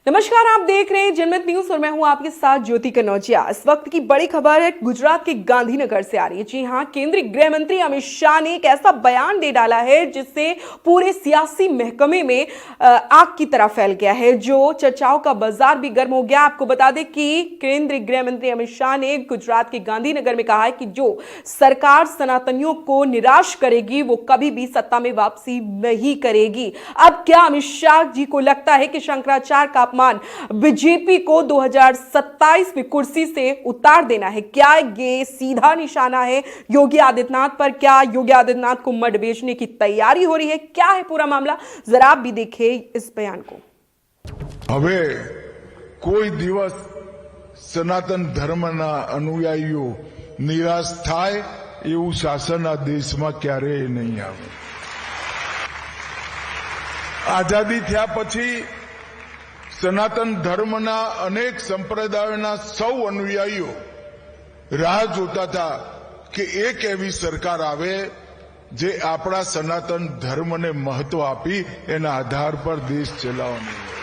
नमस्कार, आप देख रहे हैं जनमत न्यूज और मैं हूं आपके साथ ज्योति कनौजिया। इस वक्त की बड़ी खबर है गुजरात के गांधीनगर से आ रही है। जी हां, केंद्रीय गृह मंत्री अमित शाह ने एक ऐसा बयान दे डाला है जिससे पूरे सियासी महकमे में आग की तरह फैल गया है, जो चर्चाओं का बाजार भी गर्म हो गया। आपको बता दें कि केंद्रीय गृह मंत्री अमित शाह ने गुजरात के गांधीनगर में कहा है कि जो सरकार सनातनियों को निराश करेगी वो कभी भी सत्ता में वापसी नहीं करेगी। अब क्या अमित शाह जी को लगता है कि शंकराचार्य का बीजेपी को 2027 में कुर्सी से उतार देना है? क्या ये सीधा निशाना है योगी आदित्यनाथ पर? क्या योगी आदित्यनाथ को मत बेचने की तैयारी हो रही है? क्या है पूरा मामला, जरा आप भी देखिए इस बयान को। હવે કોઈ દિવસ સનાતન ધર્મના અનુયાયીઓ નિરાશ થાય એવું શાસન આ દેશમાં ક્યારેય નહીં આવે। આઝાદી થયા પછી સનાતન ધર્મના અનેક સંપ્રદાયોના સૌ અનુયાયીઓ રાહ જોતા હતા કે એક એવી સરકાર આવે જે આપણા સનાતન ધર્મને મહત્વ આપી એના આધાર પર દેશ ચલાવવાની।